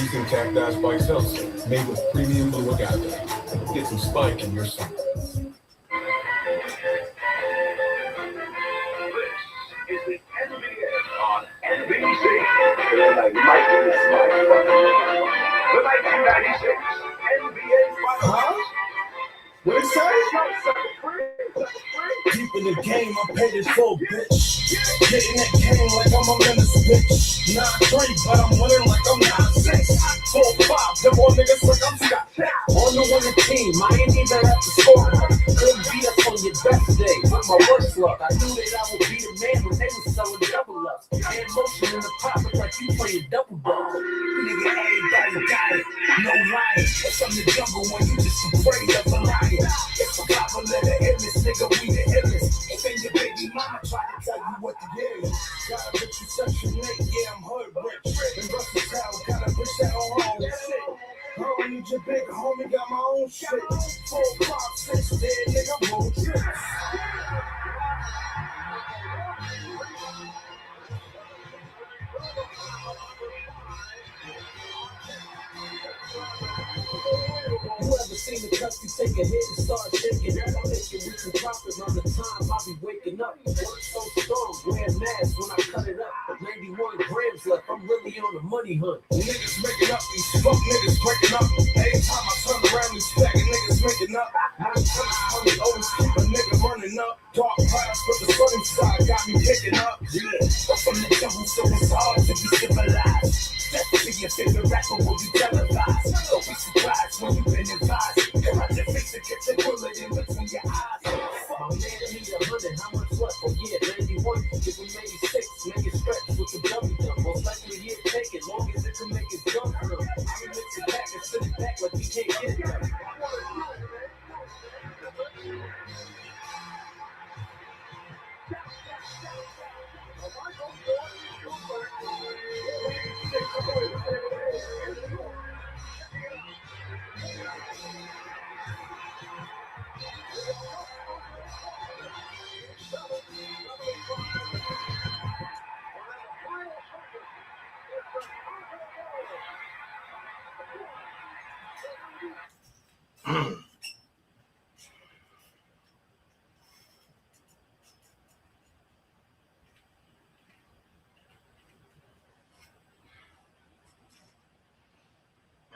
Using Cacti Spike Seltzer, made with premium blue agave. Get some spike in your summer. This is the NBA on NBC. Like Mikey Smart. The 1996 NBA Finals. What it say? Deep in the game, I paid it full, bitch. Getting that game like I'm a menace, bitch. 9-3, but I'm winning like I'm 9-6. 4-5, them all niggas like I'm Scott. On the winning team, I ain't even have to score. Could be up on your best day with my worst luck. I knew that I would be the man when they was selling double ups. And motion in the pocket like you playing double dog. Nigga, everybody got it, no lying. It's from the jungle when you just afraid of a lion. It's a proper letter illness, nigga, we the illest. If ain't your baby mama try to tell you what to do. Got a bitch with section 8, yeah, I'm hood rich. And Russell Town, got a bitch that don't own shit. I don't need your big homie, got my own shit. 4, 5, 6, dead nigga, roll trips. You ever seen the custody take a hit and start shaking? I make it, we can profit around the time I be waking up. Work so strong, wear masks when I cut it up. 91 grams left, I'm really on a money hunt. Niggas making up, these fuck niggas breaking up. Every time I turn around, these faggot niggas making up. My money always keep a nigga running up. Dark clouds, but the sun inside got me picking up. Yeah, I'm from the jungle, so it's hard to be civilized. Definitely your favorite rapper will be televised. Don't be surprised when you've been advised. Come out your face and get your bullet in between your eyes. My man need 100, how much left? Oh yeah, 91, give him 86, make it stretch with the dummy gun. Most likely he'll take it, long as it can make it jump from him. I mix it back and send it back like we can't get it done.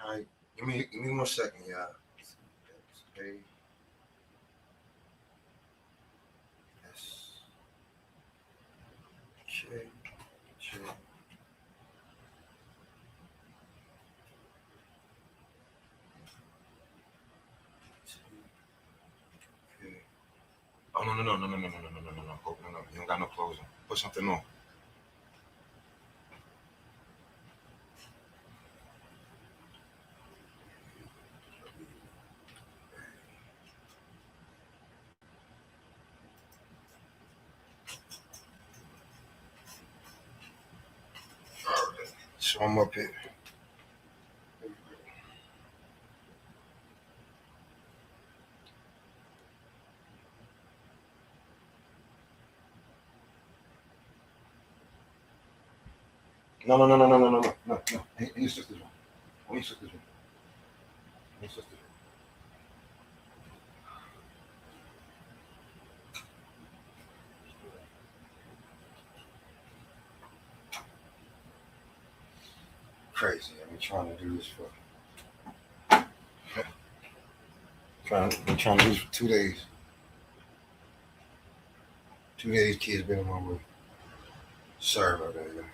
All right, give me 1 second, y'all. Okay. Yes. Check. Check. Okay. Oh no. Oh, no. You don't got no clothes on. Put something on. Alright. So I'm up here. No. Ain't your sister's one. Only your sister's one. Only your sister's one. Crazy. I've been trying to do this for trying to do this for 2 days. 2 days kids been on my way. Sorry about that, guys.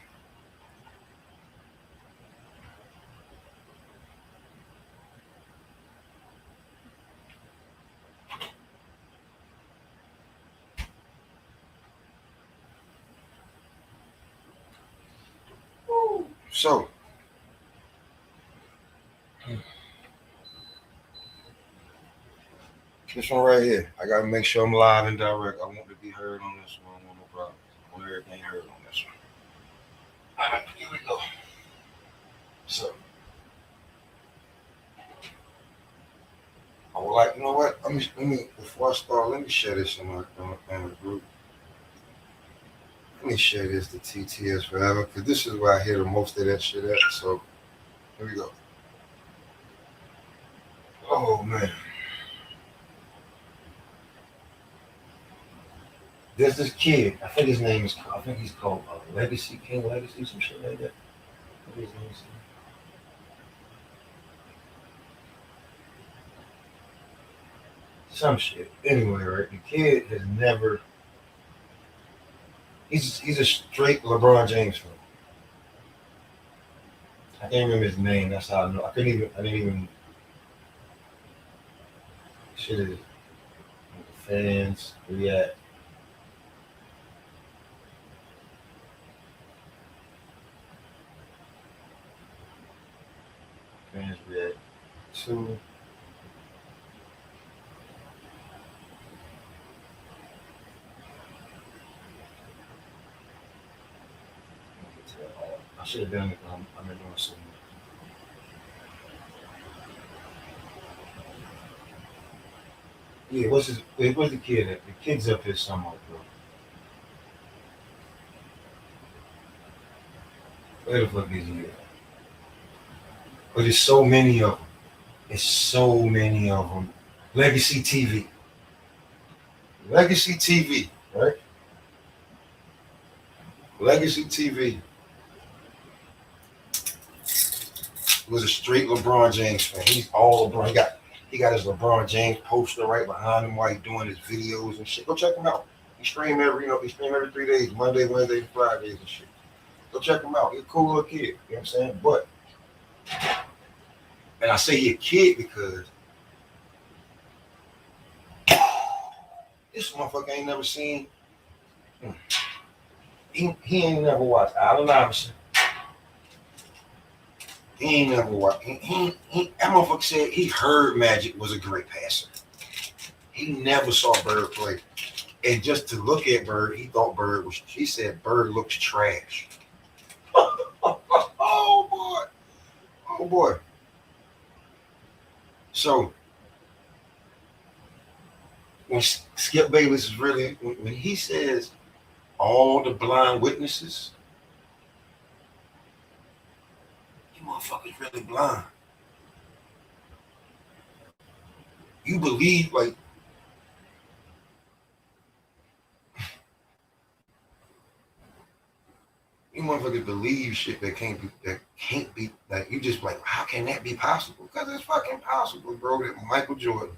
So this one right here, I gotta make sure I'm live and direct. I want to be heard on this one. I want no problem. I want everything heard on this one. Alright, here we go. So I would like, you know what? Let me before I start, let me share this in my family group. Let me share this to TTS forever, because this is where I hear the most of that shit at. So Here we go. Oh man. There's this kid. I think his name is. I think he's called Legacy King Legacy, some shit like that. What is his name? Some shit. Anyway, right? The kid has never. He's a straight LeBron James fan. I can't remember his name. That's how I know. I didn't even. Shit is. Fans react. Fans react to. I should have done it. I'm doing something. Yeah, what's the kid at? The kid's up here somewhere, bro. Where the fuck is he at? But there's so many of them. There's so many of them. Legacy TV. Legacy TV, right? Legacy TV was a straight LeBron James fan. He's all LeBron. He got his LeBron James poster right behind him while he's doing his videos and shit. Go check him out. He stream every 3 days, Monday, Wednesday, Fridays and shit. Go check him out. He's a cool little kid. You know what I'm saying? But, and I say he's a kid because this motherfucker ain't never seen. He ain't never watched Allen Iverson. He ain't never watched. That motherfucker said he heard Magic was a great passer. He never saw Bird play. And just to look at Bird, he said Bird looks trash. Oh boy. So when Skip Bayless is really, when he says all the blind witnesses, you motherfuckers really blind. You believe like you motherfuckers believe shit that can't be like you just like, how can that be possible? Because it's fucking possible, bro, that Michael Jordan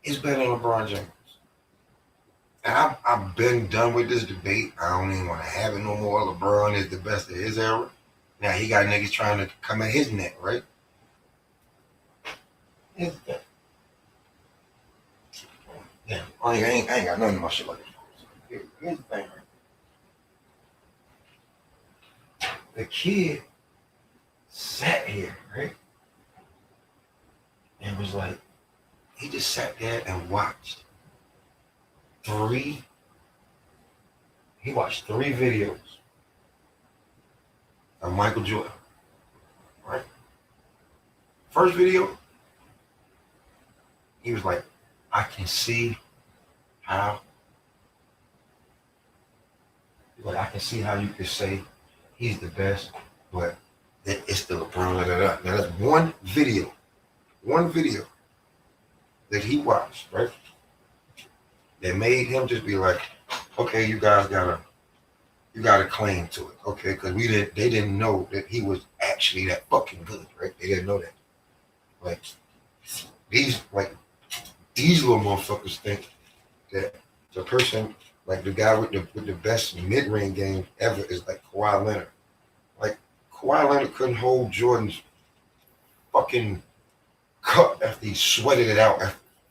is better than LeBron James. And I've been done with this debate. I don't even want to have it no more. LeBron is the best of his era. Now he got niggas trying to come at his neck, right? Here's the thing. Damn, I ain't got nothing in my shit like this. Here's the thing, right? The kid sat here, right? And was like, he just sat there and watched he watched 3 videos of Michael Jordan, right? First video, he was like, I can see how you could say he's the best, but it's the LeBron. Now that's one video that he watched, right? That made him just be like, okay, you guys got a claim to it, okay? Because they didn't know that he was actually that fucking good, right? They didn't know that. Like these little motherfuckers think that the person, like the guy with the best mid-range game ever is like Kawhi Leonard. Like Kawhi Leonard couldn't hold Jordan's fucking cup after he sweated it out.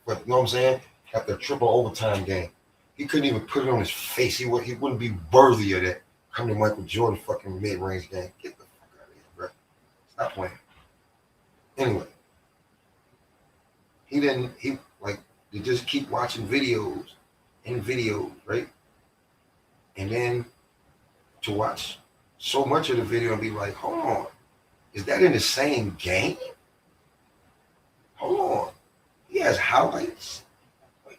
But you know what I'm saying? After a triple overtime game, he couldn't even put it on his face. He wouldn't be worthy of that. Come to Michael Jordan fucking mid-range game. Get the fuck out of here, bro. Stop playing. Anyway, they just keep watching videos, right? And then to watch so much of the video and be like, hold on, is that in the same game? Hold on. He has highlights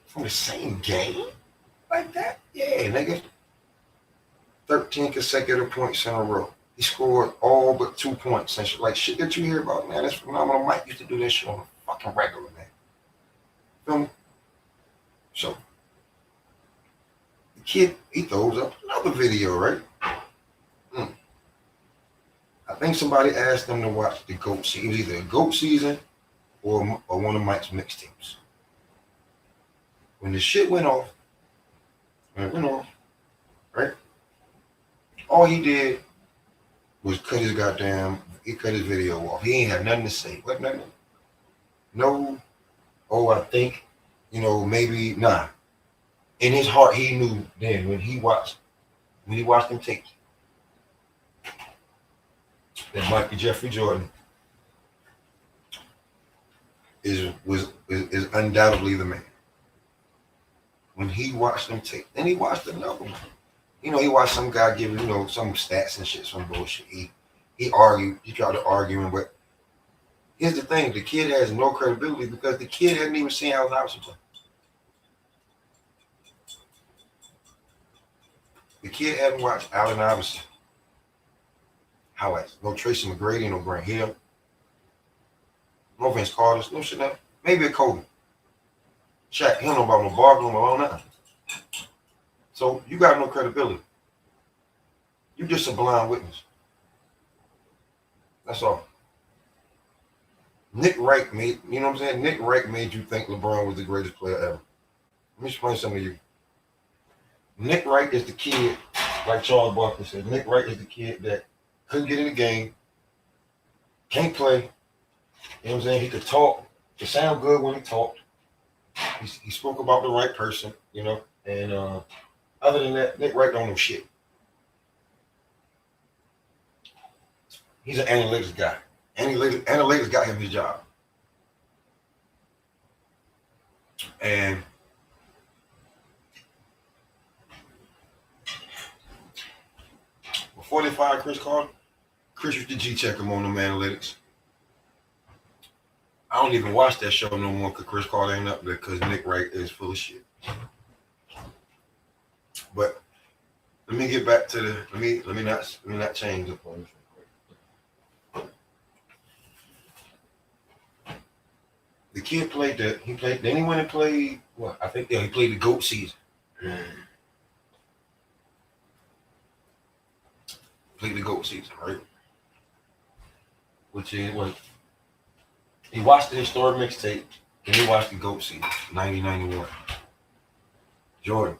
from the same game like that? Yeah, nigga. 13 consecutive points in a row. He scored all but 2 points. And shit, like shit that you hear about, man, that's phenomenal. Mike used to do that shit on a fucking regular, man. Feel me? So the kid, he throws up another video, right? I think somebody asked him to watch the GOAT season. It was either a GOAT season or one of Mike's mixtapes. When the shit went off, right? All he did was cut his video off. He ain't had nothing to say. What, nothing? No, I think, maybe, nah. In his heart, he knew then when he watched them tapes, that Michael Jeffrey Jordan is undoubtedly the man. When he watched them tapes, then he watched another one. He watched some guy give some stats and shit, some bullshit. He argued, he tried to argue him, but here's the thing: the kid has no credibility because the kid hadn't even seen Allen Iverson play. The kid hadn't watched Allen Iverson. How else? No Tracy McGrady, no Grant Hill, no Vince Carter, no shit. Maybe a Kobe. Shaq, he don't know about no barroom or all nothing. So you got no credibility. You just a blind witness. That's all. Nick Wright made, Nick Wright made you think LeBron was the greatest player ever. Let me explain something to you. Nick Wright is the kid, like Charles Barkley said, Nick Wright is the kid that couldn't get in the game, can't play. He could talk, could sound good when he talked. He spoke about the right person, and other than that, Nick Wright don't know shit. He's an analytics guy. Analytics got him his job. And before they fired Chris Carter, Chris used to G-check him on them analytics. I don't even watch that show no more because Chris Carter ain't up there because Nick Wright is full of shit. But let me get back to let me not change the point. The kid then he went and played he played the GOAT season. Played the GOAT season, right? Which is what he watched the historic mixtape, and he watched the GOAT season, 1991. Jordan.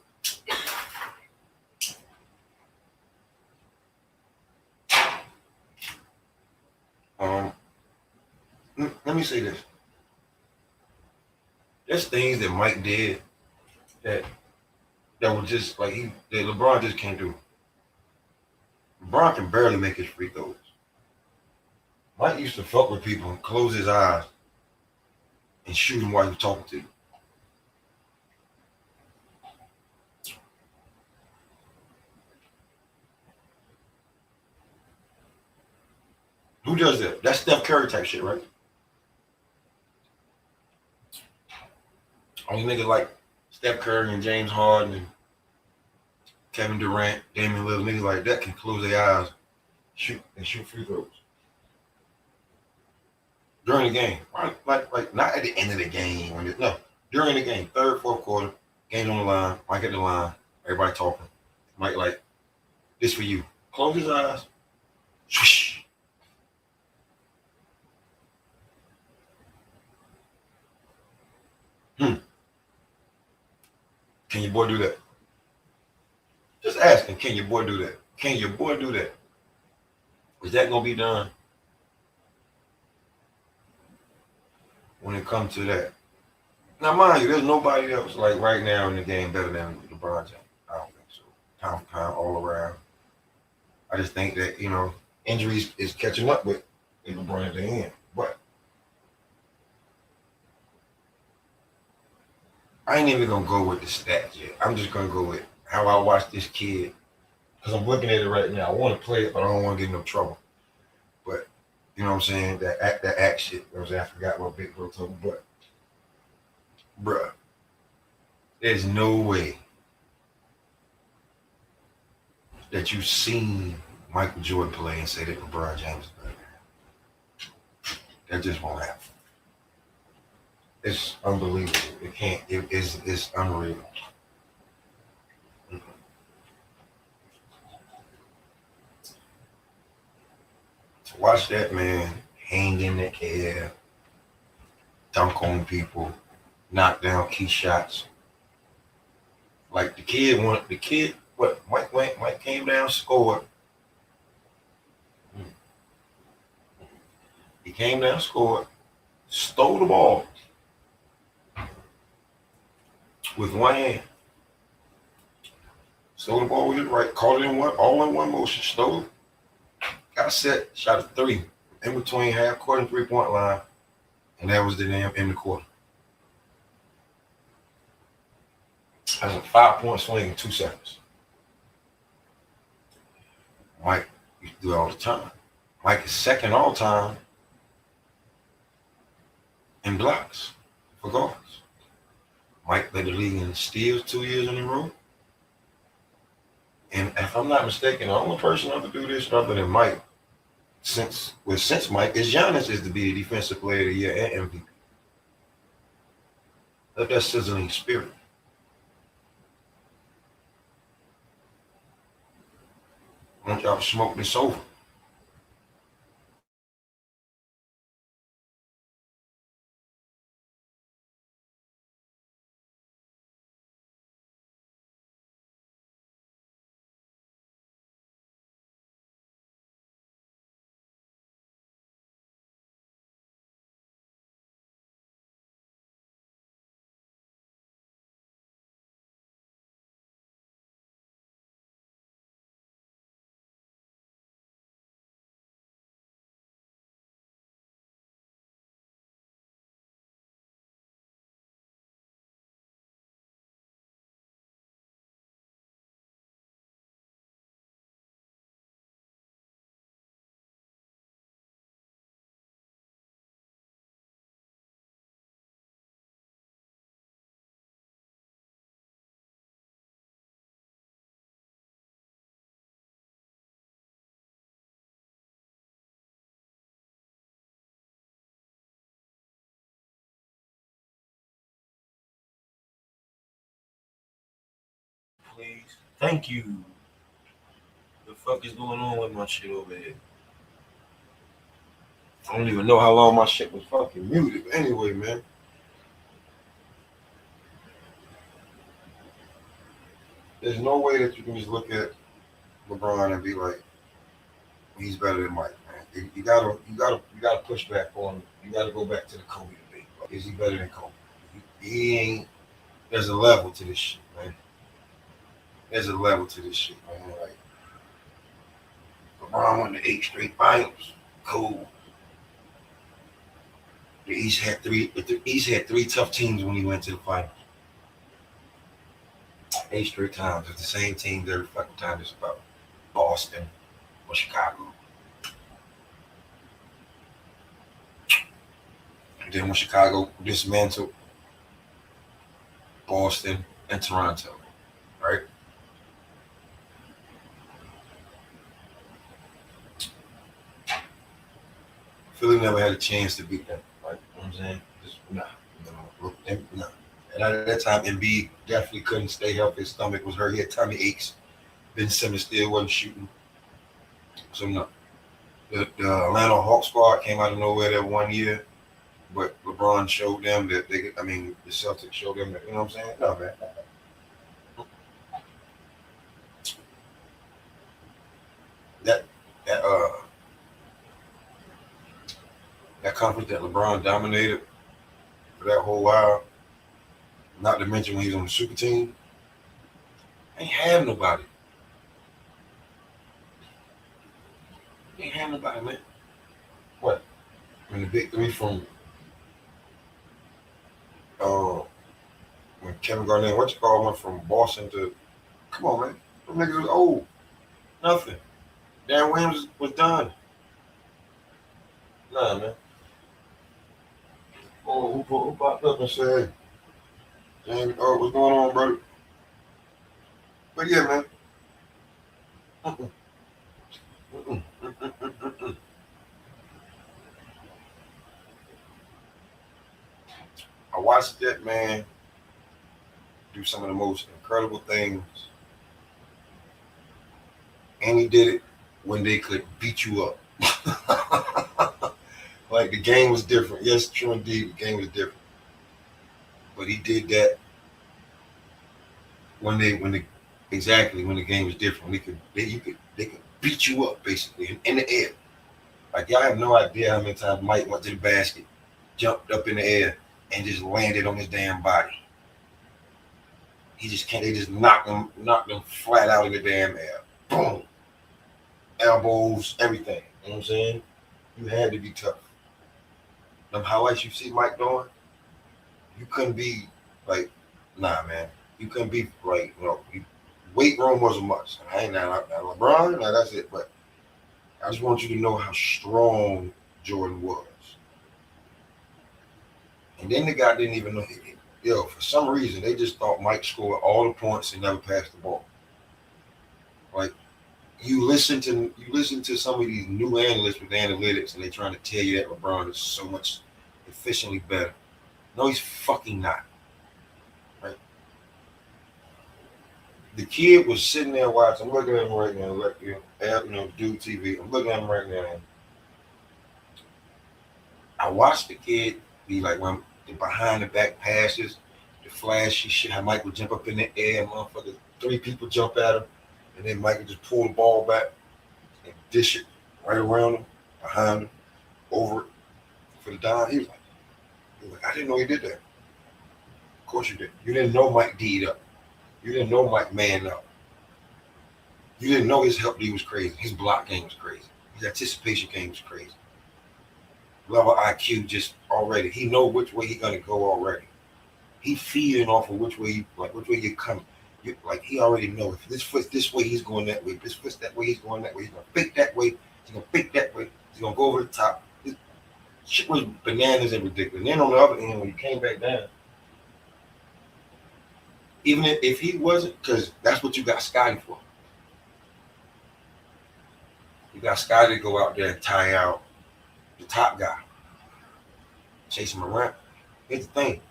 Let me say this. There's things that Mike did that were just like that LeBron just can't do. LeBron can barely make his free throws. Mike used to fuck with people and close his eyes and shoot him while he was talking to you. Who does that? That's Steph Curry type shit, right? Only niggas like Steph Curry and James Harden and Kevin Durant, Damian Lillard, niggas like that can close their eyes, shoot free throws during the game. Like not at the end of the game. During the game, third, fourth quarter, game's on the line. Mike at the line, everybody talking. Mike like, this for you. Close his eyes. Swish. Can your boy do that? Just asking, can your boy do that? Can your boy do that? Is that gonna be done when it comes to that? Now, mind you, there's nobody else like right now in the game better than LeBron James. I don't think so. Pound for pound, all around. I just think that injuries is catching up with LeBron at the end. But I ain't even gonna go with the stats yet. I'm just gonna go with how I watch this kid. Because I'm looking at it right now. I want to play it, but I don't want to get in no trouble. But, you know what I'm saying? That act shit. You know what I'm saying? I forgot what Big Bro told me. But, bruh, there's no way that you've seen Michael Jordan play and say that LeBron James is better. That just won't happen. It's unbelievable. It can't. It's unreal. To watch that man hang in the air, dunk on people, knock down key shots. Like the kid, Mike came down, scored. He came down, scored, stole the ball with one hand. Stole the ball with his right, caught it all in one motion, stole it, got set, shot a three in between half court and 3-point line, and that was the damn in the quarter. That's a 5-point swing in 2 seconds. Mike used to do it all the time. Mike is second all time in blocks for guards. Mike led the league in steals 2 years in a row. And if I'm not mistaken, the only person ever do this other than Mike, since Mike, is Giannis is to be the defensive player of the year and MVP. Let that sizzling spirit. I want y'all to smoke this over. Please. Thank you. The fuck is going on with my shit over here? I don't even know how long my shit was fucking muted. But anyway, man. There's no way that you can just look at LeBron and be like, he's better than Mike, man. You gotta push back on him. You gotta go back to the Kobe debate. Is he better than Kobe? He ain't. There's a level to this shit, man. There's a level to this shit, man. Like LeBron won the 8 straight finals. Cool. The East had three tough teams when he went to the finals. 8 straight times. It's the same teams every fucking time. It's about Boston or Chicago. And then when Chicago dismantled Boston and Toronto, right? Philly never had a chance to beat them, right? You know what I'm saying? Just nah. And at that time, Embiid definitely couldn't stay healthy. His stomach was hurt. He had tummy aches. Ben Simmons still wasn't shooting. So no. The Atlanta Hawks squad came out of nowhere that one year, but LeBron showed them that the Celtics showed them that, you know what I'm saying? No, man. That conference that LeBron dominated for that whole while, not to mention when he was on the super team, ain't have nobody. Ain't have nobody, man. What? When the big three from when Kevin Garnett, went from Boston to, come on, man. Those niggas was old. Nothing. Darren Williams was done. Nah, man. Oh, who popped up and said, Jamie, what's going on, brother? But yeah, man. I watched that man do some of the most incredible things, and he did it when they could beat you up. Like the game was different. Yes, true indeed, the game was different. But he did that when the game was different. They could beat you up basically in the air. Like y'all have no idea how many times Mike went to the basket, jumped up in the air, and just landed on his damn body. He just can't. They just knocked him flat out in the damn air. Boom, elbows, everything. You know what I'm saying? You had to be tough. Them highlights you see Mike doing, you couldn't be like, nah, man. You couldn't be like, weight room wasn't much. I ain't not LeBron, nah, that's it. But I just want you to know how strong Jordan was. And then the guy didn't even know. For some reason, they just thought Mike scored all the points and never passed the ball. Like you listen to some of these new analysts with analytics, and they're trying to tell you that LeBron is so much efficiently better. No, he's fucking not. Right? The kid was sitting there watching. I'm looking at him right now. Like do TV. I'm looking at him right now. I watched the kid be like when the behind the back passes, the flashy shit. How Mike would jump up in the air, motherfucker. 3 people jump at him, and then Mike would just pull the ball back and dish it right around him, behind him, over it for the dime. He was like, I didn't know he did that. Of course you did. You didn't know Mike D'd up. You didn't know Mike manned up. You didn't know his help D was crazy. His block game was crazy. His anticipation game was crazy. Level IQ just already. He know which way he gonna go already. He feeding off of which way you're coming. Like he already know if this foot's this way, he's going that way. If this foot's that way, he's going that way. He's gonna fake that way. He's gonna fake that way. He's gonna go over the top. This shit was bananas and ridiculous. And then on the other end, when he came back down, even if he wasn't, because that's what you got Scotty for. You got Scotty to go out there and tie out the top guy, chase him around. Here's the thing: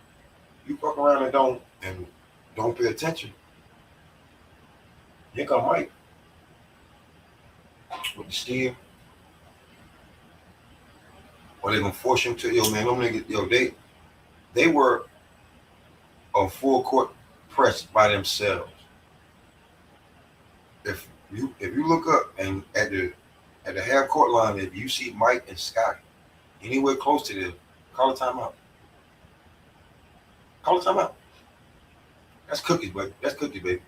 you fuck around and don't pay attention. Here come Mike with the steal, or they gonna force him to them niggas. They were a full court press by themselves. If you look up and at the half court line, if you see Mike and Scotty anywhere close to them, call a timeout. Call a timeout. That's cookies, baby. That's cookies, baby.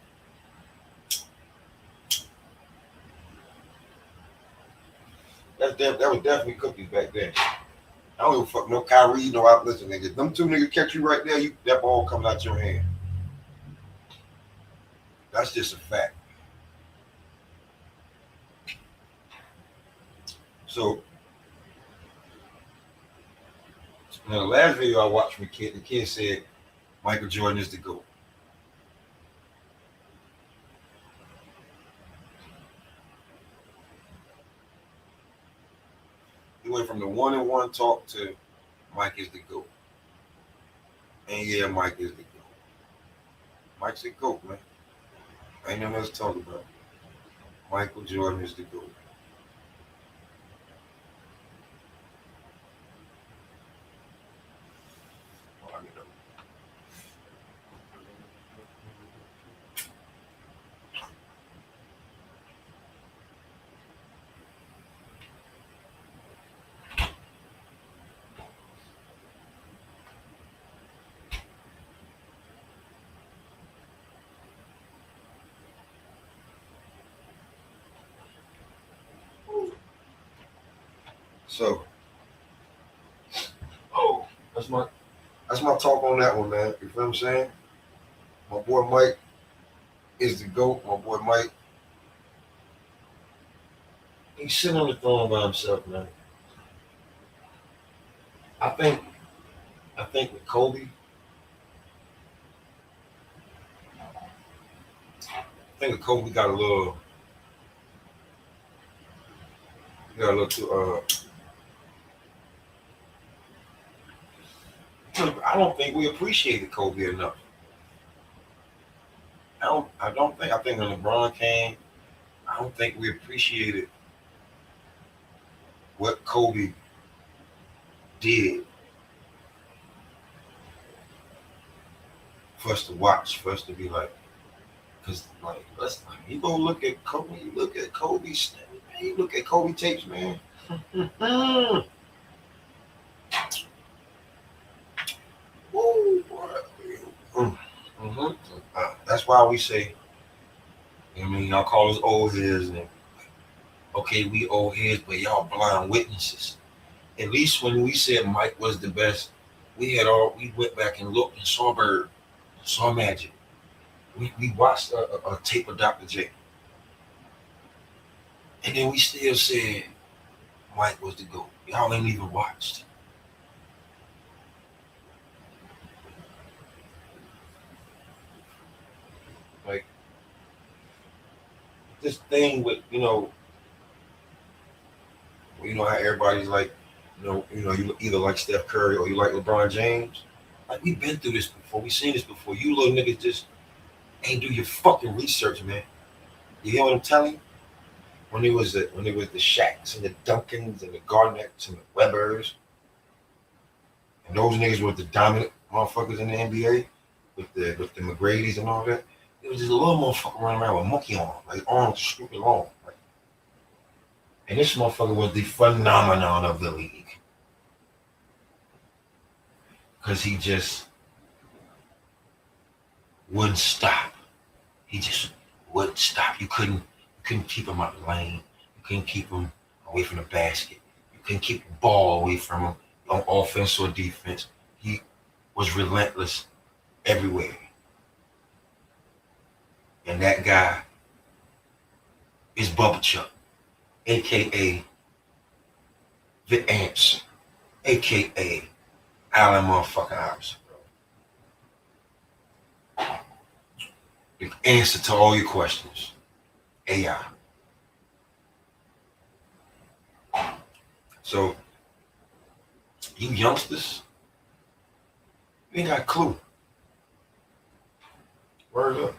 That was definitely cookies back then. I don't give a fuck no Kyrie, no out. Listen, nigga. Them 2 niggas catch you right there, that ball coming out your hand. That's just a fact. So now the last video I watched from the kid said Michael Jordan is the GOAT. He went from the 1-and-1 talk to Mike is the GOAT. And yeah, Mike is the GOAT. Mike's the GOAT, man. Ain't nothing else to talk about. Michael Jordan is the GOAT. So, that's my talk on that one, man. You feel what I'm saying? My boy Mike is the GOAT. My boy Mike, he's sitting on the throne by himself, man. I think with Kobe, got a little too I don't think we appreciated Kobe enough. I don't think. I think when LeBron came, I don't think we appreciated what Kobe did for us to watch, for us to be like, because like you go look at Kobe, you look at Kobe's, man, you look at Kobe tapes, man. Woo, boy. That's why we say, I mean, y'all call us old heads, and okay, we old heads, but y'all blind witnesses. At least when we said Mike was the best, we went back and looked and saw Bird, saw Magic. We watched a tape of Dr. J. And then we still said Mike was the GOAT. Y'all ain't even watched. Like this thing with, how everybody's like, you either like Steph Curry or you like LeBron James. Like we've been through this before. We've seen this before. You little niggas just ain't do your fucking research, man. You hear what I'm telling you? When it was the Shaqs and the Duncans and the Garnetts and the Webbers, and those niggas were the dominant motherfuckers in the NBA with the McGrady's and all that. It was just a little motherfucker running around with monkey arms, like arms stupid long. Right? And this motherfucker was the phenomenon of the league. Because he just wouldn't stop. He just wouldn't stop. You couldn't keep him out of the lane. You couldn't keep him away from the basket. You couldn't keep the ball away from him on offense or defense. He was relentless everywhere. And that guy is Bubba Chuck, a.k.a. the answer, a.k.a. Allen motherfucking Iverson, bro. The answer to all your questions. AI. So, you youngsters, you ain't got a clue. Word up.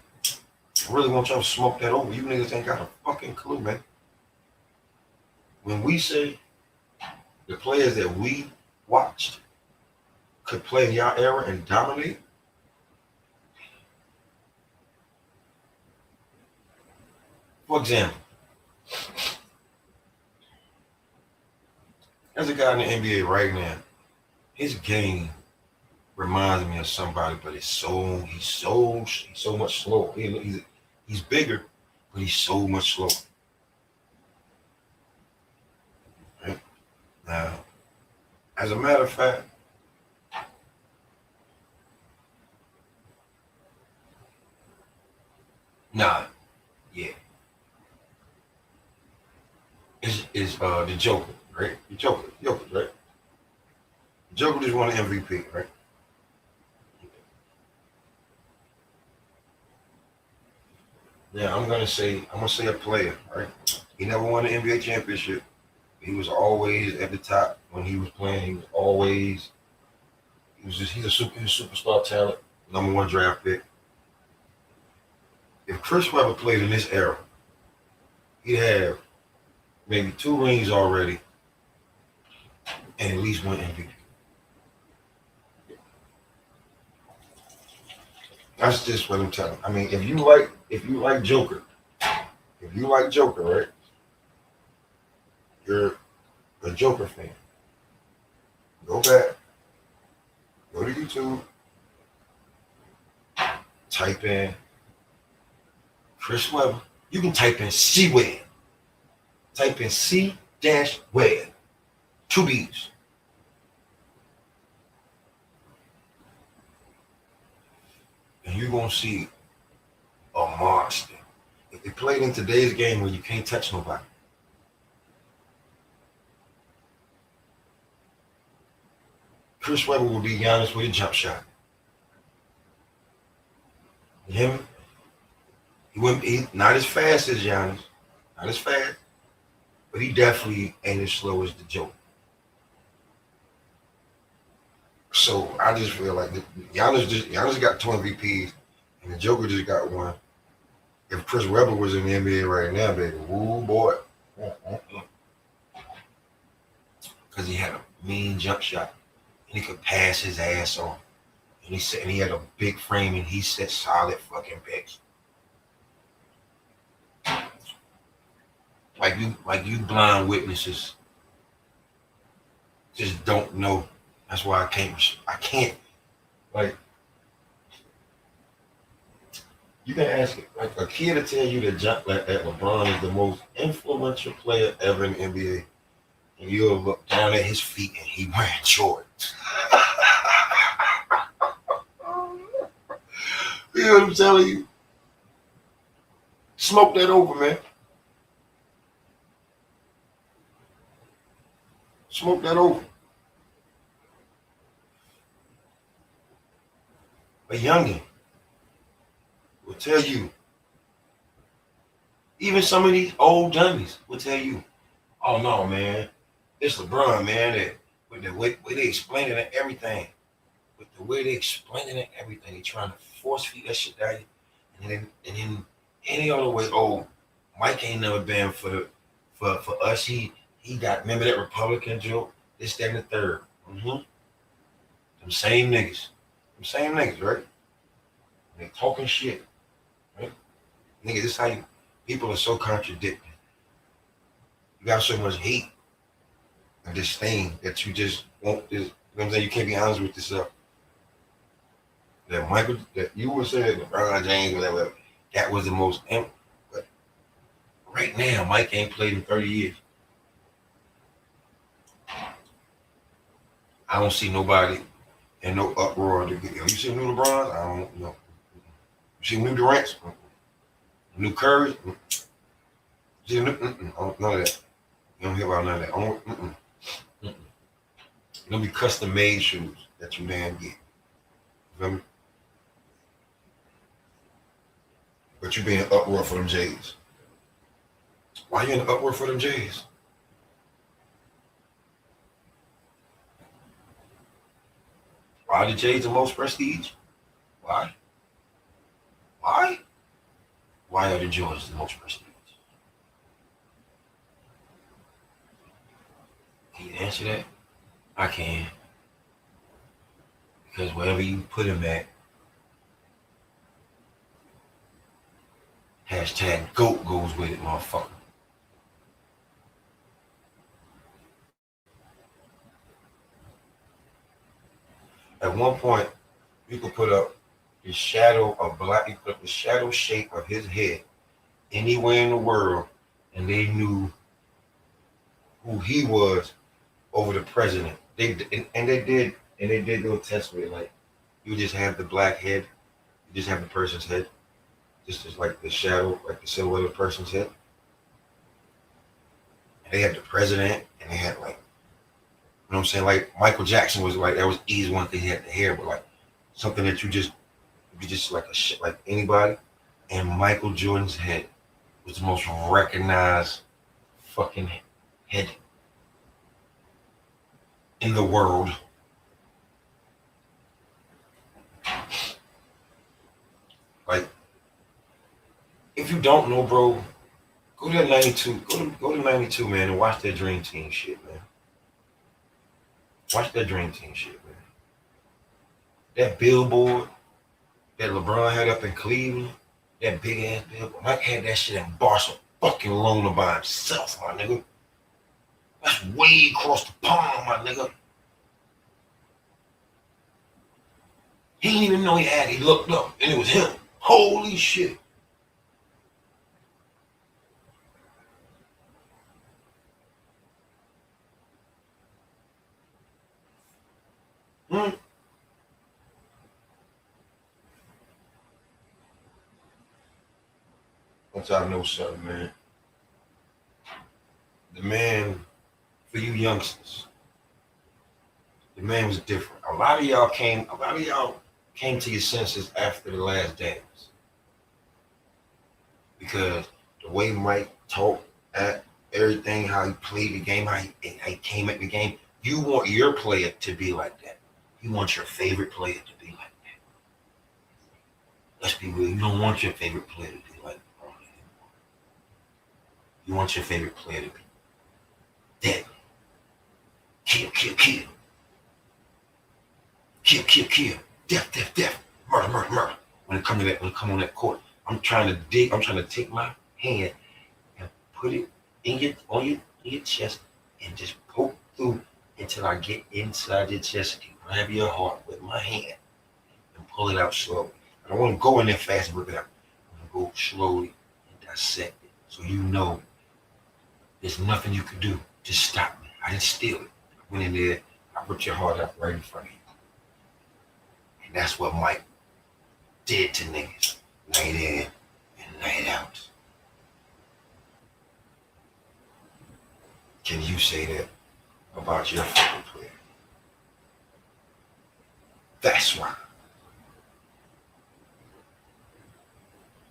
I really want y'all to smoke that over. You niggas ain't got a fucking clue, man. When we say the players that we watched could play in y'all era and dominate, for example, there's a guy in the NBA right now. His game reminds me of somebody, but he's so much slower. He's bigger, but he's so much slower. Right? Now, as a matter of fact, is the Joker, right? The Joker, right? The Joker just won an MVP, right? Yeah, I'm gonna say a player, right? He never won an NBA championship. He was always at the top when he was playing. He's a superstar talent, #1 draft pick. If Chris Webber played in this era, he'd have maybe 2 rings already and at least 1 MVP. That's just what I'm telling you. I mean, if you like Joker, right? You're a Joker fan. Go back, go to YouTube, type in Chris Webber. You can type in C-Web. Type in C-Web. 2 B's. And you're going to see a monster. If they played in today's game where you can't touch nobody, Chris Webber will be Giannis with a jump shot. He wouldn't be not as fast as Giannis, not as fast, but he definitely ain't as slow as the Joker. So I just feel like Giannis got 2 MVPs, and the Joker just got one. If Chris Webber was in the NBA right now, baby, woo boy, because he had a mean jump shot and he could pass his ass off, and he had a big frame and he set solid fucking picks. Like you blind witnesses just don't know. That's why I can't like. You can ask like a kid to tell you that LeBron is the most influential player ever in the NBA, and you'll look down at his feet and he wearing Jordans. You know what I'm telling you? Smoke that over, man. Smoke that over. A youngin' will tell you. Even some of these old dummies will tell you, "Oh no, man, it's LeBron, man." That with the way they explain it and everything, they trying to force feed that shit down you, and then any other way. Oh, Mike ain't never been for us. He got, remember that Republican joke? This, that, and the third. Them same niggas, right? They talking shit, right? Nigga, this how you. People are so contradicting. You got so much hate and disdain that you just won't. You know what I'm saying? You can't be honest with yourself. That you would say that LeBron James, whatever, that was the most. But right now, Mike ain't played in 30 years. I don't see nobody in no uproar to get. You see new LeBron? I don't know. You see new Durant? New Curry? See none of that. You don't hear about none of that. It'll be custom made shoes that you damn get. You feel me? But you be in uproar for them J's. Why you in the uproar for them J's? Why are the J's the most prestige? Why? Why are the Jordans the most prestige? Can you answer that? I can. Because wherever you put him at, hashtag GOAT goes with it, motherfucker. At one point, you could put up the shadow of black, you put up the shadow shape of his head anywhere in the world, and they knew who he was over the president. They did little tests with it, like you just have the black head, you just have the person's head, just as like the shadow, like the silhouette of the person's head. And they had the president, and they had like, you know what I'm saying? Like Michael Jackson was like, that was easy one thing, he had the hair, but like something that you just like a shit like anybody. And Michael Jordan's head was the most recognized fucking head in the world. Like, if you don't know, bro, go to 92, go to 92, man, and watch that Dream Team shit, man. Watch that Dream Team shit, man. That billboard that LeBron had up in Cleveland, that big ass billboard, Mike had that shit in Barcelona by himself, my nigga. That's way across the pond, my nigga. He didn't even know he had it. He looked up and it was him. Holy shit. Once I know something, man. The man, for you youngsters, the man was different. A lot of y'all came to your senses after the last dance. Because the way Mike talked at everything, how he played the game, how he came at the game, you want your player to be like that. You want your favorite player to be like that. Let's be real. You don't want your favorite player to be like LeBron anymore. You want your favorite player to be dead. Kill, kill, kill. Kill, kill, kill. Death, death, death. Murder, murder, murder. When it come on that court, I'm trying to take my hand and put it on your chest and just poke through until I get inside your chest and grab your heart with my hand and pull it out slowly. I don't want to go in there fast and rip it out. I'm going to go slowly and dissect it so you know there's nothing you can do to stop me. I didn't steal it. I went in there, I ripped your heart out right in front of you. And that's what Mike did to niggas, night in and night out. Can you say that about your favorite player? That's why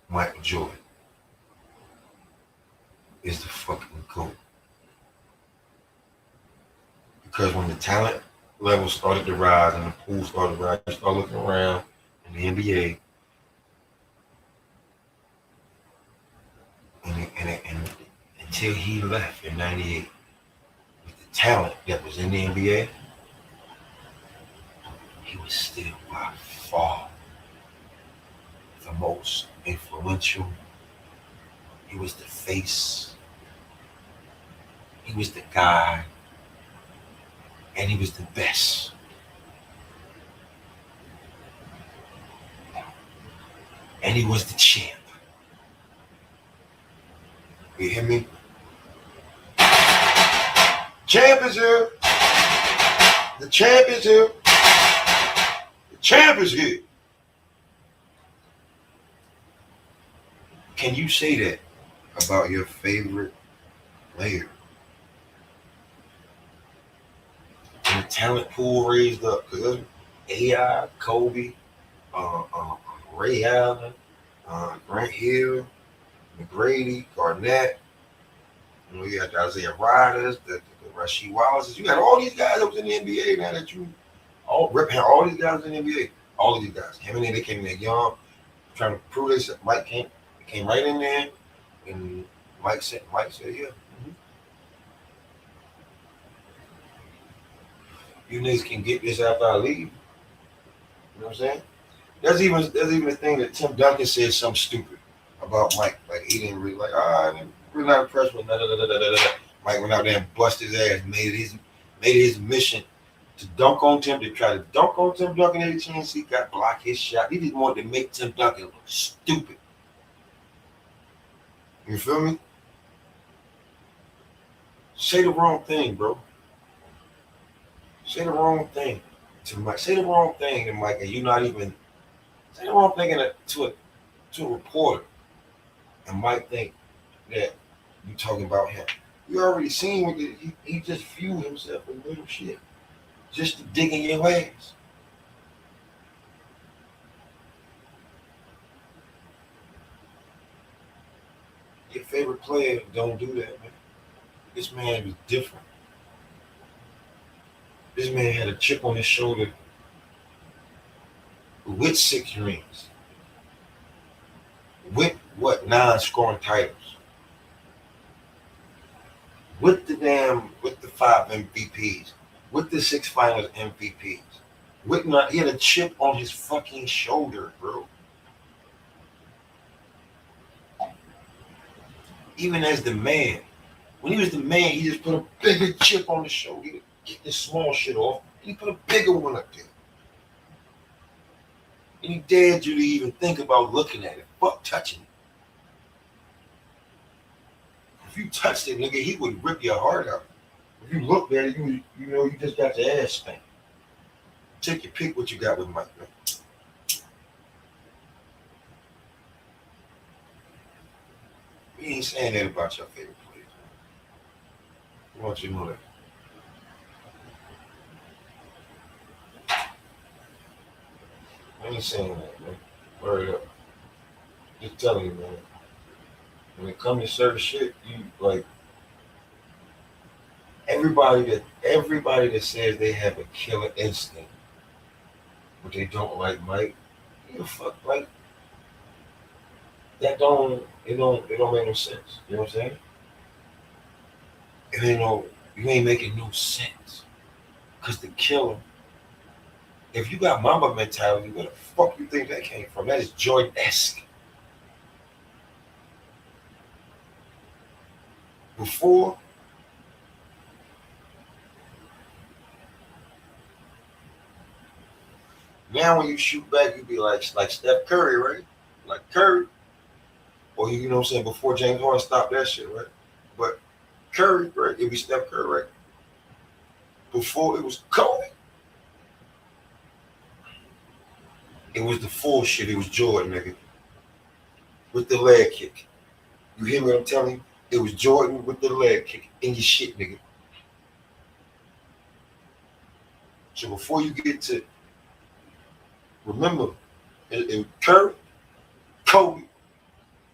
Michael Jordan is the fucking GOAT. Because when the talent level started to rise and the pool started to rise, you start looking around in the NBA, and until he left in '98, with the talent that was in the NBA, he was still by far the most influential. He was the face. He was the guy. And he was the best. And he was the champ. You hear me? Champ is here. The champ is here. The champ is here. Can you say that about your favorite player? And the talent pool raised up because AI, Kobe, Ray Allen, Grant Hill, McGrady, Garnett. You know, you had the Isaiah Riders, the Rasheed Wallaces. You had all these guys that was in the NBA now that you all these guys in the NBA. All of these guys came in there, they came in there young, trying to prove themselves. Mike came right in there, and Mike said, yeah. Mm-hmm. You niggas can get this after I leave. You know what I'm saying? There's even a thing that Tim Duncan said something stupid about Mike. Like he didn't really I didn't really not impressed with Mike went out there and busted his ass, made it his mission to dunk on Tim, to try to dunk on Tim Duncan every chance he got, block his shot. He just wanted to make Tim Duncan look stupid. You feel me? Say the wrong thing, bro. Say the wrong thing to Mike. Say the wrong thing to Mike, and you not even say the wrong thing to a reporter, and Mike think that you talking about him. You already seen what he just viewed himself in little shit, just to dig in your ass. Your favorite player don't do that, man. This man was different. This man had a chip on his shoulder with 6 rings. With 9 scoring titles. With the 5 MVPs. With the 6 finals MVPs. He had a chip on his fucking shoulder, bro. Even as the man. When he was the man, he just put a bigger chip on his shoulder. Get this small shit off. He put a bigger one up there. And he dared you to even think about looking at it. Fuck touching it. If you touched it, nigga, he would rip your heart out. If you looked at it, you know you just got your ass spanked. Take your pick what you got with Mike, man. We ain't saying that about your favorite players. I want you to know that. I ain't saying that, man. Word up. Just telling you, man. When it comes to certain shit, you like everybody that says they have a killer instinct but they don't like Mike. Who the fuck like that? It don't make no sense. You know what I'm saying? And you ain't making no sense. Cause the killer, if you got Mamba mentality, where the fuck you think that came from? That is Jordan-esque. Before, now when you shoot back, you be like Steph Curry, right? Like Curry. Or you know what I'm saying, before James Harden stopped that shit, right? But Curry, right? It'd be Steph Curry, right? Before it was Kobe, it was the full shit. It was Jordan, nigga. With the leg kick. You hear what I'm telling you? It was Jordan with the leg kick in your shit, nigga. So before you get to, remember, it Curry, Kobe,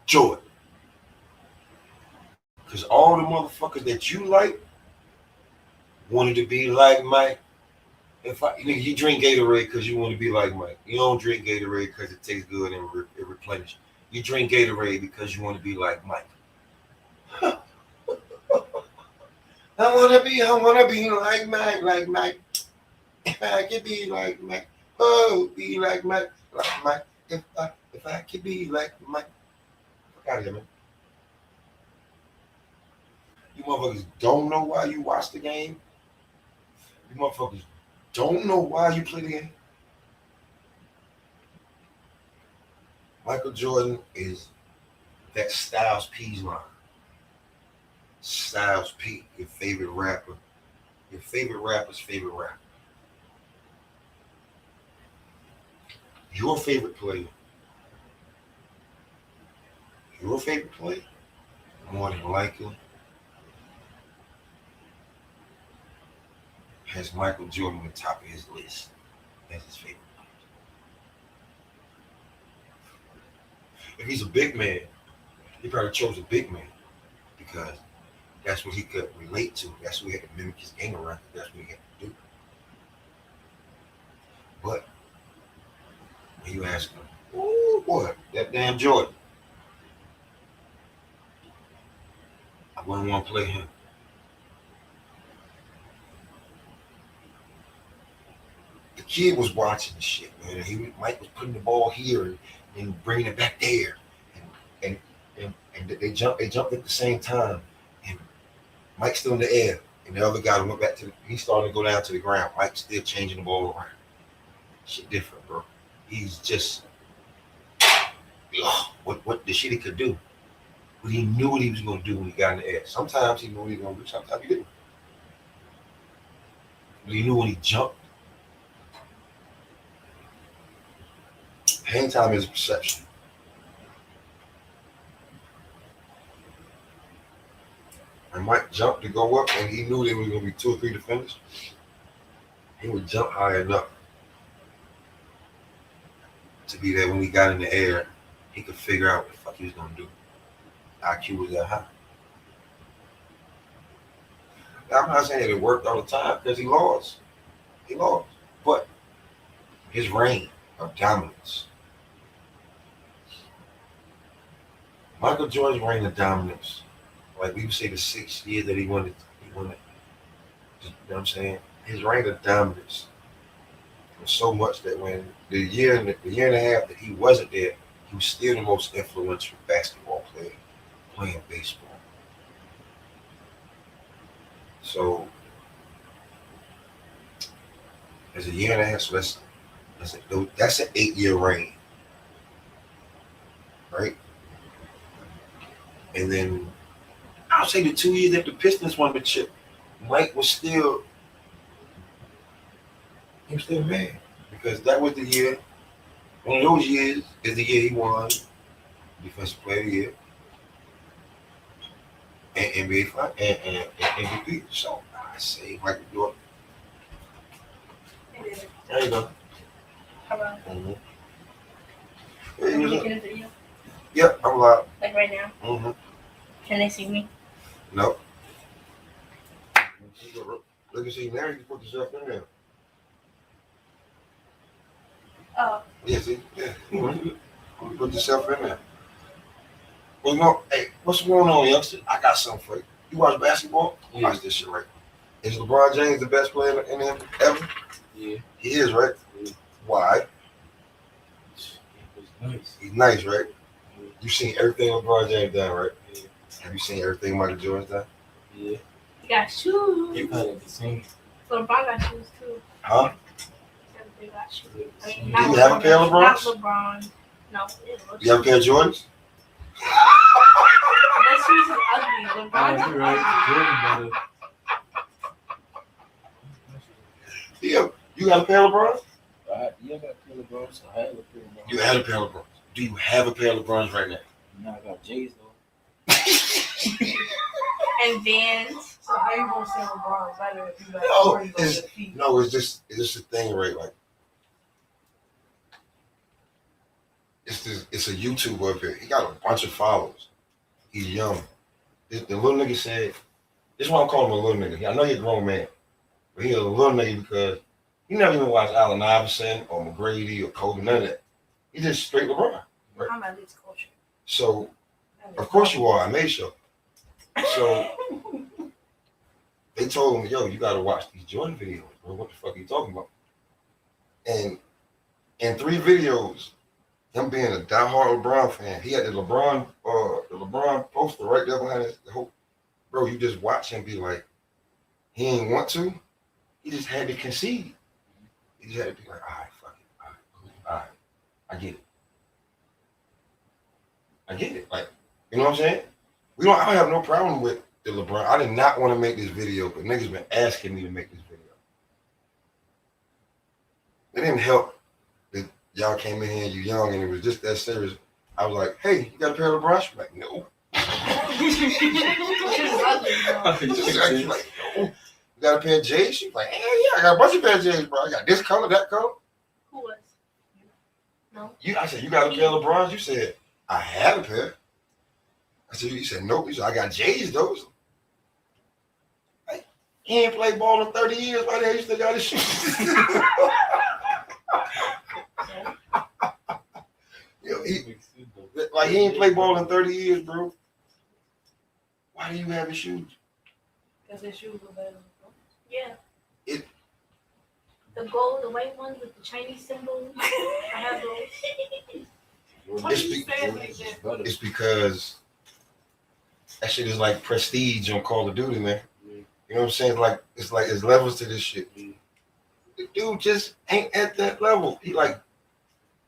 Jordan. Because all the motherfuckers that you like wanted to be like Mike. You drink Gatorade because you want to be like Mike. You don't drink Gatorade because it tastes good and it replenishes. You drink Gatorade because you want to be like Mike. I wanna be like Mike. If I could be like Mike, be like Mike. If I could be like Mike. Fuck out of here, man. You motherfuckers don't know why you watch the game. You motherfuckers don't know why you play the game. Michael Jordan is that Styles P's line. Styles P, your favorite rapper. Your favorite rapper's favorite rapper. Your favorite player. Your favorite player, more than likely, has Michael Jordan on the top of his list as his favorite. If he's a big man, he probably chose a big man because that's what he could relate to. That's what he had to mimic his game around. That's what he had to do. But when you ask him, oh boy, that damn Jordan, I wouldn't want to play him. The kid was watching the shit, man. Mike was putting the ball here and bringing it back there, and they jumped at the same time, and Mike's still in the air, and the other guy went back he's starting to go down to the ground. Mike's still changing the ball around. Shit different, bro. He's just what the shit he could do. But he knew what he was gonna do when he got in the air. Sometimes he knew what he was gonna do, sometimes he didn't. But he knew when he jumped. Hang time is a perception. And Mike jumped to go up, and he knew there was going to be 2 or 3 defenders. He would jump high enough to be that when he got in the air, he could figure out what the fuck he was going to do. IQ was that high. Now, I'm not saying that it worked all the time because he lost. He lost. But his reign of dominance. Michael Jordan's reign of dominance, like we would say the 6 years that he won, you know what I'm saying? His reign of dominance was so much that when the year and a half that he wasn't there, he was still the most influential basketball player playing baseball. So, as a year and a half, so that's an 8-year reign, right? And then I'll say the 2 years that the Pistons won the chip, Mike was still mad because that was the year. One of those years is the year he won Defensive Player of the Year and NBA and MVP. So I say Michael Jordan. There you go. Hello. Mm-hmm. Are you making a video? Yep, I'm live. Like right now? Mm-hmm. Can they see me? No. Look and see, now you can put yourself in there. Oh, Yeah, see? Yeah. Put yourself in there. Well, you know, hey, what's going on, youngster? I got something for you. You watch basketball? Yeah. Watch this shit right. Is LeBron James the best player in the ever? Yeah. He is, right? Yeah. Why? It was nice. He's nice, right? Yeah. You've seen everything LeBron James done, right? Yeah. Have you seen everything Michael Jordan's done? Yeah. you got shoes. They kind of the same. LeBron got shoes too. Huh? They got shoes. I mean, Do not you have a pair of Not LeBrons? LeBron. No. You have a pair of Jordans? That shoes is ugly. LeBron's Oh, you're right. Jordan better. Yeah. You got a pair of LeBrons? I got LeBron, so I had a pair of LeBron. You had a pair of LeBrons. Do you have a pair of LeBrons right now? Now I got J's though. and Vans. So how you gonna say LeBron better if you like No, Jordan on it's- your feet? No, it's just a thing, right? Like, it's a YouTuber up here. He got a bunch of followers. He's young. The little nigga said, this is why I'm calling him a little nigga. I know he's a grown man, but he's a little nigga because he never even watched Allen Iverson or McGrady or Kobe, none of that. He just straight LeBron. Right. I'm at least culture. So, of course you are. I made sure. So, they told him, yo, you got to watch these Jordan videos, bro. What the fuck are you talking about? And in 3 videos, him being a diehard LeBron fan, he had the LeBron poster right there behind his whole. Bro, you just watch him be like, he ain't want to. He just had to concede. He just had to be like, all right, fuck it. All right, cool. All right. I get it. I get it. Like, you know what I'm saying? I don't have no problem with the LeBron. I did not want to make this video, but niggas been asking me to make this video. It didn't help that y'all came in here, you young, and it was just that serious. I was like, hey, you got a pair of LeBron? She's like, no. Which is ugly, though. She's like, no. You got a pair of J's? She's like, hell yeah, I got a bunch of pair of J's, bro. I got this color, that color. Who was? No. I said, you got a pair of LeBrons? You said, I have a pair. I said, you said, nope. You said, I got J's, those. Like, he ain't played ball in 30 years. Why the hell you still got his shoes? Yo, he ain't played ball in 30 years, bro. Why do you have his shoes? Because his shoes are better. Yeah. It- The gold, the white ones with the Chinese symbol. I have those. Why It's do you be- say it like that? It's because that shit is like prestige on Call of Duty, man. You know what I'm saying? It's like it's levels to this shit. The dude just ain't at that level. He like,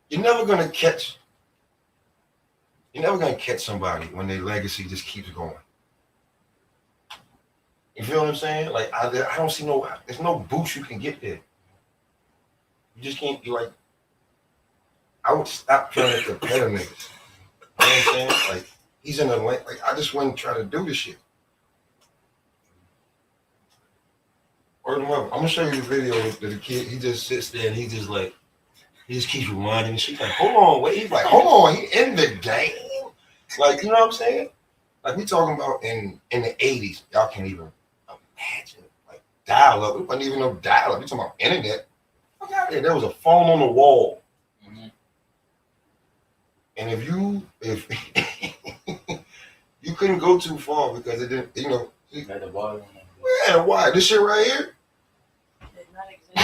you're never gonna catch somebody when their legacy just keeps going. You feel what I'm saying? Like I don't see there's no boost you can get there. You just can't be like, I would stop trying to compare niggas. You know what I'm saying? Like he's in a lane, like I just wouldn't try to do this shit. Or I'm gonna show you the video of the kid. He just sits there and he just keeps reminding me. She's like, hold on, wait. He's like, hold on, he in the game. Like, you know what I'm saying? Like we talking about in the 80s, y'all can't even imagine like dial up. It wasn't even no dial up. You talking about internet? Fuck out there. There was a phone on the wall. Mm-hmm. And if you couldn't go too far because it didn't, you know. Got the water. Man, why? This shit right here? Did not exist.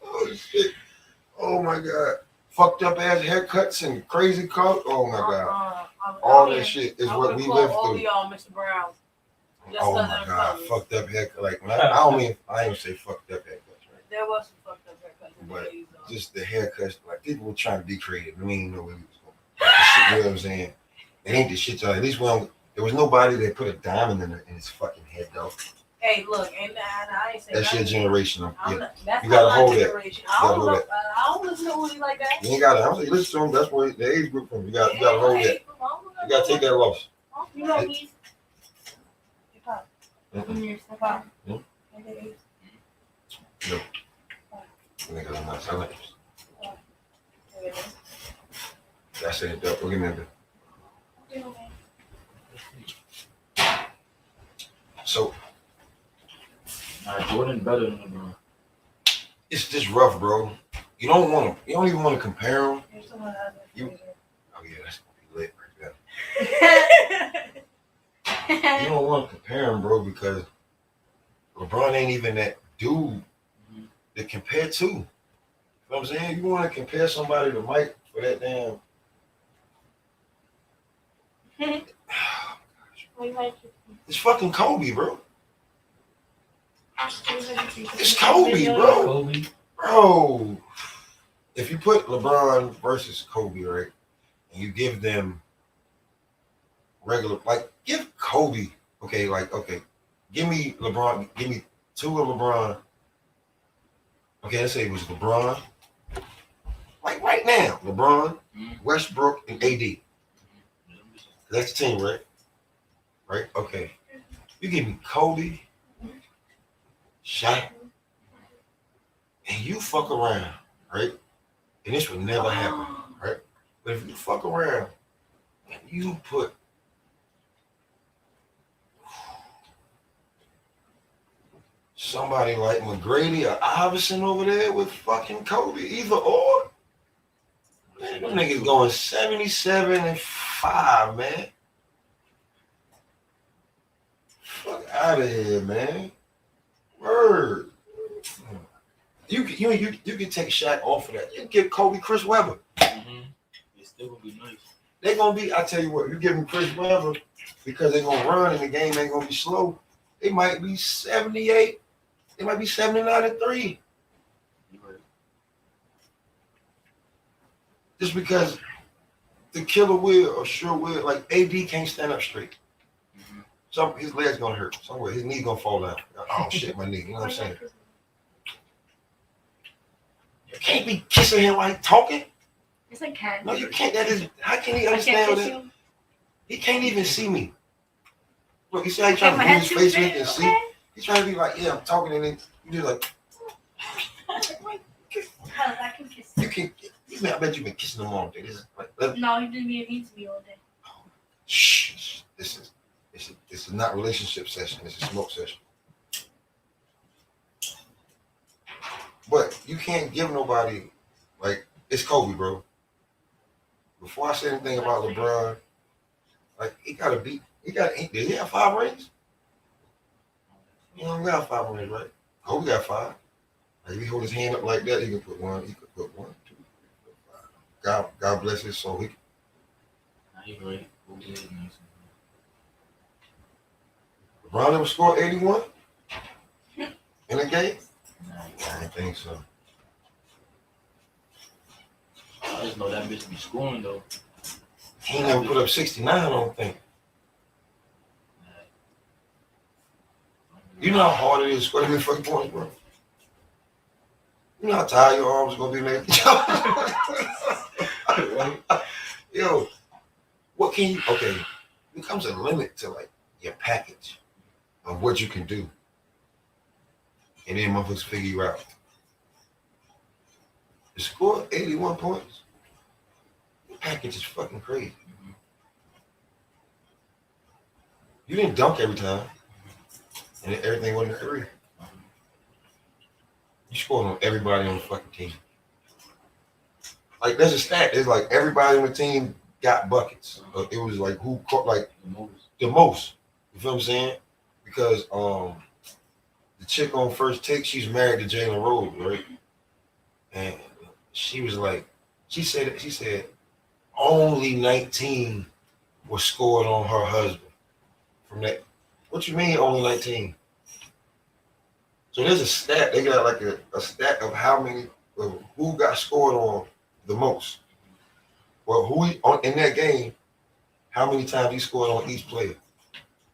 Oh shit. Oh my god. Fucked up ass haircuts and crazy color. Oh my god. All that shit is what we live all through. y'all Mr. Brown. Just Oh because my of god. colors. Fucked up haircut. Like I ain't say fucked up haircuts, right? There was some fucked up haircuts in the But 80s, though. just the haircuts, like people were trying to be creative. We didn't know where we was going. Like, the shit, you know what I'm saying? It ain't the shit y'all. At least there was nobody that put a diamond in his fucking head though. Hey, look, and I ain't saying That's your generation. That's You gotta not hold my that. generation. You gotta hold I don't listen to Uzi like that. You ain't gotta. I'm saying, listen to him. That's where the age group from. You gotta hold that. You gotta take that loss. You know he's Hip-hop. hip-hop. No. Nigga, I'm not selling it. That's it. Look at that. So Nah, Jordan better than LeBron. it's just rough, bro. You don't want to. You don't even want to compare them. There's someone out there. You- Oh yeah, that's gonna be lit right there. You don't want to compare them, bro, because LeBron ain't even that dude to compare to. You know what I'm saying? You want to compare somebody to Mike for that damn. It's fucking Kobe, bro. It's Kobe, bro. Kobe. Bro, if you put LeBron versus Kobe, right, and you give them regular, like, give Kobe, okay, like, okay, give me LeBron, give me two of LeBron. Okay, let's say it was LeBron, like right now, LeBron, Westbrook, and AD. That's the team, right? Right? Okay. You give me Kobe, Shaq, and you fuck around, right? And this would never happen, right? But if you fuck around and you put somebody like McGrady or Iverson over there with fucking Kobe, either or, man, them niggas going 77-5, man. Fuck out of here, man. Word. You can take Shaq off of that. You can give Kobe Chris Webber. It's still gonna be nice. They're gonna be, I tell you what, you give them Chris Webber because they're gonna run and the game ain't gonna be slow. They might be 78. They might be 79-3. Just because the killer will or sure will, like AD can't stand up straight. So his leg's gonna hurt. Somewhere his knee's gonna fall down. Oh shit, my knee. You know what I'm saying? You can't be kissing him while he's talking. It's like cat. No, you can't. That is, how can he I can't understand kiss that? you. He can't even see me. Look, you see how he's Okay, trying my to move head's his too face so he big, can see? okay? He's trying to be like, yeah, I'm talking, and then you just like, Hell, I can kiss you. you can. I bet you've been kissing him all day. This is like, No, he didn't even need to be all day. shh. This is not relationship session. This is smoke session. But you can't give nobody like it's Kobe, bro. Before I say anything about LeBron, like he gotta beat. Did he have 5 rings? He don't got 5 rings, right? Kobe got 5. Like if he hold his hand up like that, he can put 1. He could put 1, 2, 3, 4, 5. God bless his soul. Nah, he great. Kobe is nice. LeBron ever scored 81 in a game? Nah, I don't think so. I just know that bitch be scoring though. He ain't never put up 69, I don't think. You know how hard it is to score that many fucking points, bro? You know how tired your arms are gonna be, man? Yo, what can you, okay, there comes a limit to like your package of what you can do. And then motherfuckers figure you out. To score 81 points, your package is fucking crazy. You didn't dunk every time. And everything wasn't a 3. You scored on everybody on the fucking team. Like there's a stat. It's like everybody on the team got buckets. It was like who caught like the most. You feel what I'm saying? Because the chick on First Take, she's married to Jalen Rose, right? And she was like, she said only 19 was scored on her husband from that. What you mean only 19? So there's a stat. They got like a stat of how many, of who got scored on the most. Well, in that game, how many times he scored on each player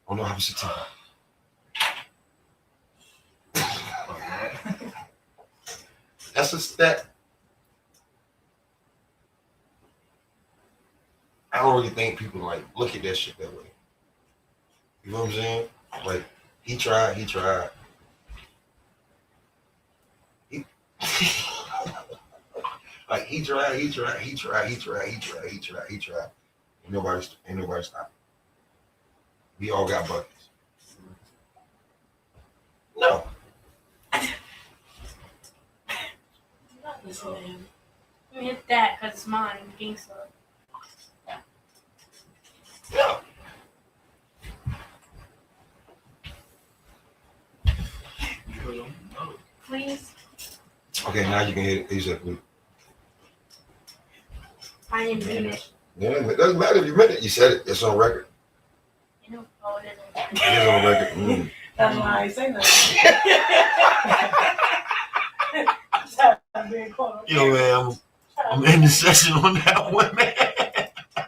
on the opposite team. That's a stat. I don't really think people like look at that shit that way. You know what I'm saying? Like he tried. Like he tried. Ain't nobody stopped. We all got buckets. listen to him. Let me hit that because it's mine. Gangsta. You heard him? No. Please. Okay, now you can hit it. He said, I didn't mean it. it doesn't matter if you meant it. You said it. It's on record. You know, oh, it It is on record. Mm. That's why I ain't say nothing. I'm being caught up. Yo, man, I'm in the session on that one, man.